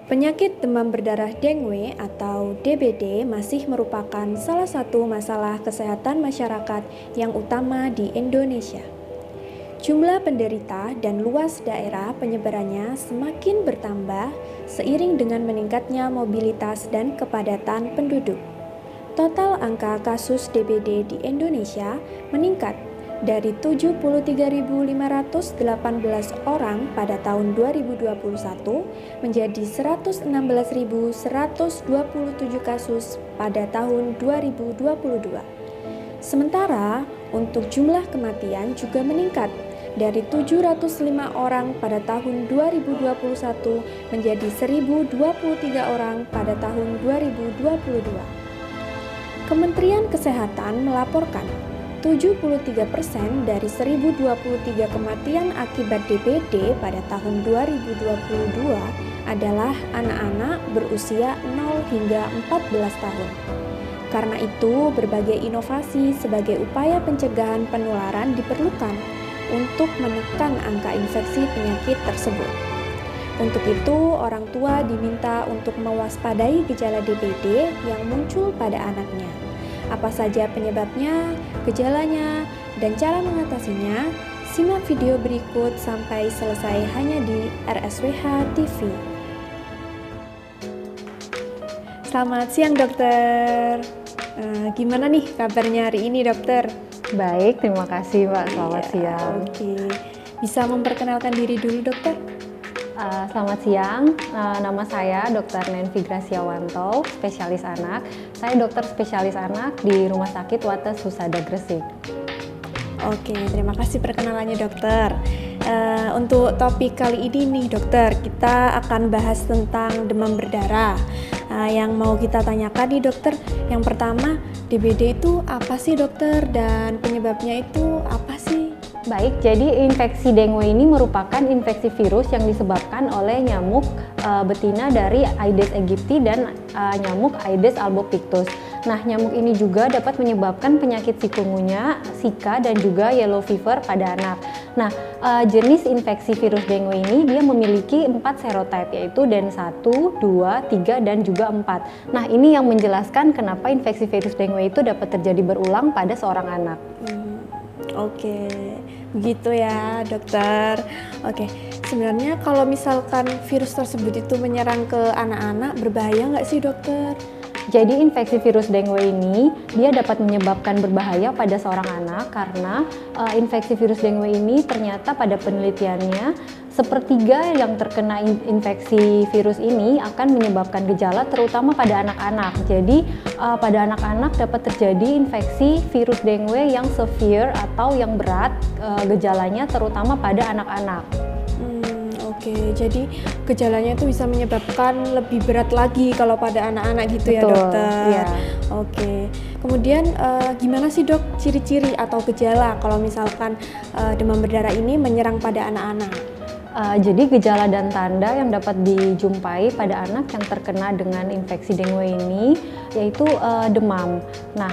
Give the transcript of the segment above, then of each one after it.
Penyakit demam berdarah dengue atau DBD masih merupakan salah satu masalah kesehatan masyarakat yang utama di Indonesia. Jumlah penderita dan luas daerah penyebarannya semakin bertambah seiring dengan meningkatnya mobilitas dan kepadatan penduduk. Total angka kasus DBD di Indonesia meningkat dari 73.518 orang pada tahun 2021 menjadi 116.127 kasus pada tahun 2022. Sementara untuk jumlah kematian juga meningkat dari 705 orang pada tahun 2021 menjadi 1.023 orang pada tahun 2022. Kementerian Kesehatan melaporkan 73% dari 1.023 kematian akibat DBD pada tahun 2022 adalah anak-anak berusia 0 hingga 14 tahun. Karena itu, berbagai inovasi sebagai upaya pencegahan penularan diperlukan untuk menekan angka infeksi penyakit tersebut. Untuk itu, orang tua diminta untuk mewaspadai gejala DBD yang muncul pada anaknya. Apa saja penyebabnya, gejalanya, dan cara mengatasinya? Simak video berikut sampai selesai hanya di RSWH TV. Selamat siang dokter. Gimana nih kabarnya hari ini dokter? Baik, terima kasih Mbak. Selamat siang. Oke, bisa memperkenalkan diri dulu dokter? Selamat siang, nama saya Dr. Nenvi Graciawanto, spesialis anak. Saya dokter spesialis anak di Rumah Sakit Wates Husada Gresik. Oke, terima kasih perkenalannya dokter. Untuk topik kali ini nih dokter, kita akan bahas tentang demam berdarah. Yang mau kita tanyakan nih dokter, yang pertama DBD itu apa sih dokter dan penyebabnya itu apa sih? Baik, jadi infeksi dengue ini merupakan infeksi virus yang disebabkan oleh nyamuk betina dari Aedes aegypti dan nyamuk Aedes albopictus. Nah, nyamuk ini juga dapat menyebabkan penyakit chikungunya, Zika, dan juga yellow fever pada anak. Nah, jenis infeksi virus dengue ini dia memiliki 4 serotype, yaitu DEN1, 2, 3, dan juga 4. Nah, ini yang menjelaskan kenapa infeksi virus dengue itu dapat terjadi berulang pada seorang anak. Oke, begitu ya dokter. Oke, sebenarnya kalau misalkan virus tersebut itu menyerang ke anak-anak, berbahaya nggak sih dokter? Jadi infeksi virus dengue ini dia dapat menyebabkan berbahaya pada seorang anak karena infeksi virus dengue ini ternyata pada penelitiannya sepertiga yang terkena infeksi virus ini akan menyebabkan gejala terutama pada anak-anak. Jadi pada anak-anak dapat terjadi infeksi virus dengue yang severe atau yang berat gejalanya terutama pada anak-anak. Oke, jadi gejalanya itu bisa menyebabkan lebih berat lagi kalau pada anak-anak gitu. Betul, ya dokter? Iya. Oke, kemudian gimana sih dok ciri-ciri atau gejala kalau misalkan demam berdarah ini menyerang pada anak-anak? Jadi gejala dan tanda yang dapat dijumpai pada anak yang terkena dengan infeksi dengue ini yaitu demam. Nah,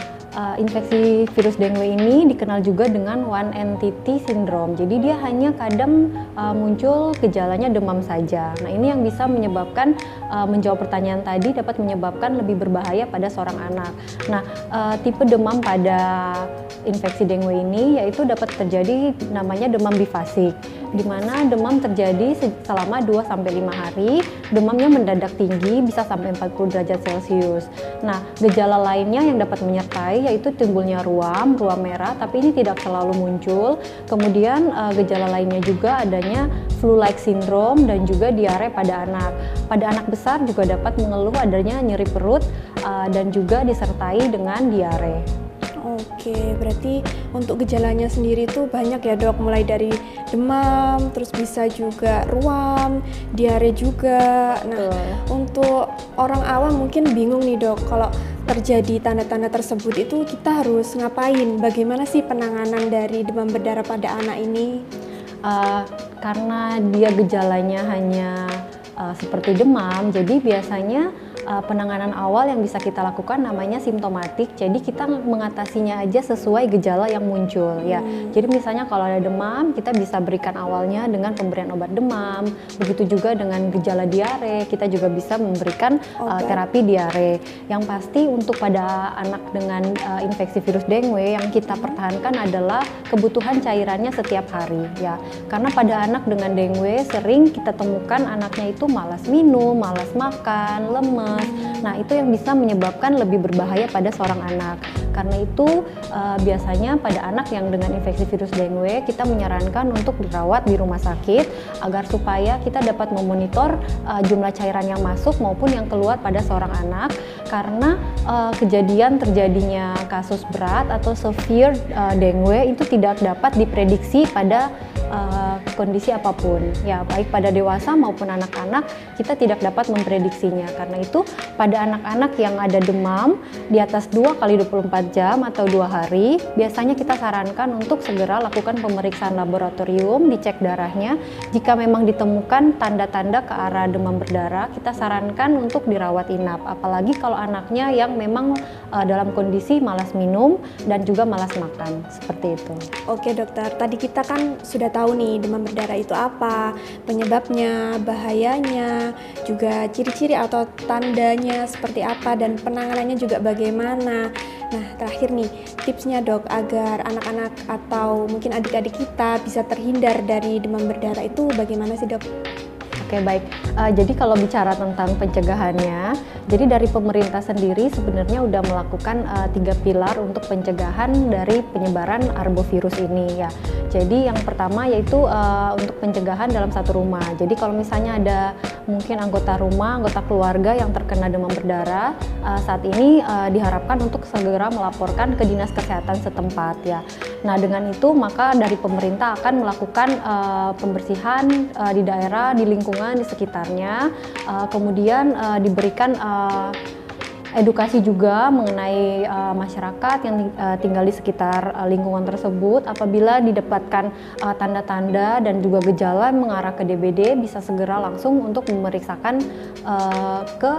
infeksi virus dengue ini dikenal juga dengan one entity syndrome. Jadi dia hanya kadang muncul gejalanya demam saja. Nah, ini yang bisa menyebabkan menjawab pertanyaan tadi dapat menyebabkan lebih berbahaya pada seorang anak. Nah, tipe demam pada infeksi dengue ini yaitu dapat terjadi namanya demam bifasik, di mana demam terjadi selama 2-5 hari, demamnya mendadak tinggi bisa sampai 40 derajat Celcius. Nah, gejala lainnya yang dapat menyertai yaitu timbulnya ruam merah, tapi ini tidak selalu muncul. Kemudian gejala lainnya juga adanya flu-like syndrome dan juga diare pada anak. Pada anak besar juga dapat mengeluh adanya nyeri perut dan juga disertai dengan diare. Oke, berarti untuk gejalanya sendiri tuh banyak ya dok, mulai dari demam, terus bisa juga ruam, diare juga. Nah, untuk orang awam mungkin bingung nih dok, kalau terjadi tanda-tanda tersebut itu kita harus ngapain? Bagaimana sih penanganan dari demam berdarah pada anak ini? Karena dia gejalanya hanya seperti demam, jadi biasanya penanganan awal yang bisa kita lakukan namanya simptomatik. Jadi kita mengatasinya aja sesuai gejala yang muncul ya. Jadi misalnya kalau ada demam, kita bisa berikan awalnya dengan pemberian obat demam. Begitu juga dengan gejala diare, kita juga bisa memberikan terapi diare. Yang pasti untuk pada anak dengan infeksi virus dengue yang kita pertahankan adalah kebutuhan cairannya setiap hari ya. Karena pada anak dengan dengue sering kita temukan anaknya itu malas minum, malas makan, lemes. Nah, itu yang bisa menyebabkan lebih berbahaya pada seorang anak. Karena itu biasanya pada anak yang dengan infeksi virus dengue kita menyarankan untuk dirawat di rumah sakit agar supaya kita dapat memonitor jumlah cairan yang masuk maupun yang keluar pada seorang anak. Karena kejadian terjadinya kasus berat atau severe dengue itu tidak dapat diprediksi pada kondisi apapun ya, baik pada dewasa maupun anak-anak kita tidak dapat memprediksinya. Karena itu pada anak-anak yang ada demam di atas 2 kali 24 jam atau 2 hari, biasanya kita sarankan untuk segera lakukan pemeriksaan laboratorium, dicek darahnya. Jika memang ditemukan tanda-tanda ke arah demam berdarah, kita sarankan untuk dirawat inap, apalagi kalau anaknya yang memang dalam kondisi malas minum dan juga malas makan, seperti itu. Oke dokter, tadi kita kan sudah tahu nih demam berdarah itu apa, penyebabnya, bahayanya, juga ciri-ciri atau tandanya seperti apa, dan penanganannya juga bagaimana. Nah terakhir nih, tipsnya dok agar anak-anak atau mungkin adik-adik kita bisa terhindar dari demam berdarah itu bagaimana sih dok? Oke baik, jadi kalau bicara tentang pencegahannya, jadi dari pemerintah sendiri sebenarnya udah melakukan 3 pilar untuk pencegahan dari penyebaran arbovirus ini ya. Jadi yang pertama yaitu untuk pencegahan dalam satu rumah. Jadi kalau misalnya ada mungkin anggota rumah, anggota keluarga yang terkena demam berdarah, saat ini diharapkan untuk segera melaporkan ke dinas kesehatan setempat ya. Nah dengan itu maka dari pemerintah akan melakukan pembersihan di daerah, di lingkungan, di sekitarnya, kemudian diberikan edukasi juga mengenai masyarakat yang tinggal di sekitar lingkungan tersebut. Apabila didapatkan tanda-tanda dan juga gejala mengarah ke DBD, bisa segera langsung untuk memeriksakan ke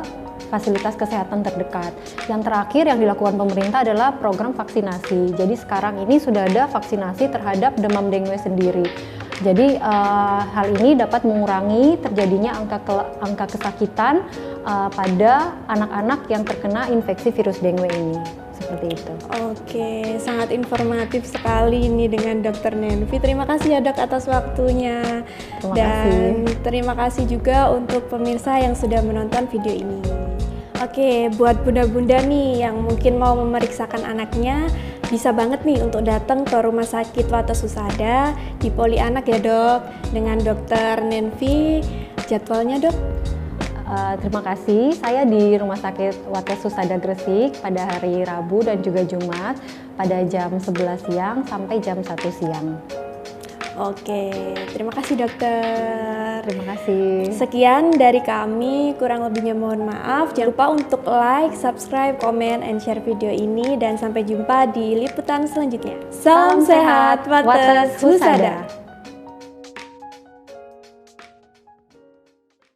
fasilitas kesehatan terdekat. Yang terakhir yang dilakukan pemerintah adalah program vaksinasi. Jadi sekarang ini sudah ada vaksinasi terhadap demam dengue sendiri. Jadi hal ini dapat mengurangi terjadinya angka kesakitan pada anak-anak yang terkena infeksi virus dengue ini. Seperti itu. Oke, sangat informatif sekali ini dengan Dr. Nenvi. Terima kasih ya dok atas waktunya. Terima kasih juga untuk pemirsa yang sudah menonton video ini. Oke, buat bunda-bunda nih yang mungkin mau memeriksakan anaknya, bisa banget nih untuk datang ke Rumah Sakit Wates Husada di Poli Anak ya dok, dengan Dr. Nenvi. Jadwalnya dok? Terima kasih, saya di Rumah Sakit Wates Husada Gresik pada hari Rabu dan juga Jumat pada jam 11 siang sampai jam 1 siang. Oke, terima kasih dokter. Terima kasih. Sekian dari kami, kurang lebihnya mohon maaf. Jangan lupa untuk like, subscribe, komen, and share video ini. Dan sampai jumpa di liputan selanjutnya. Salam sehat, Wates Husada.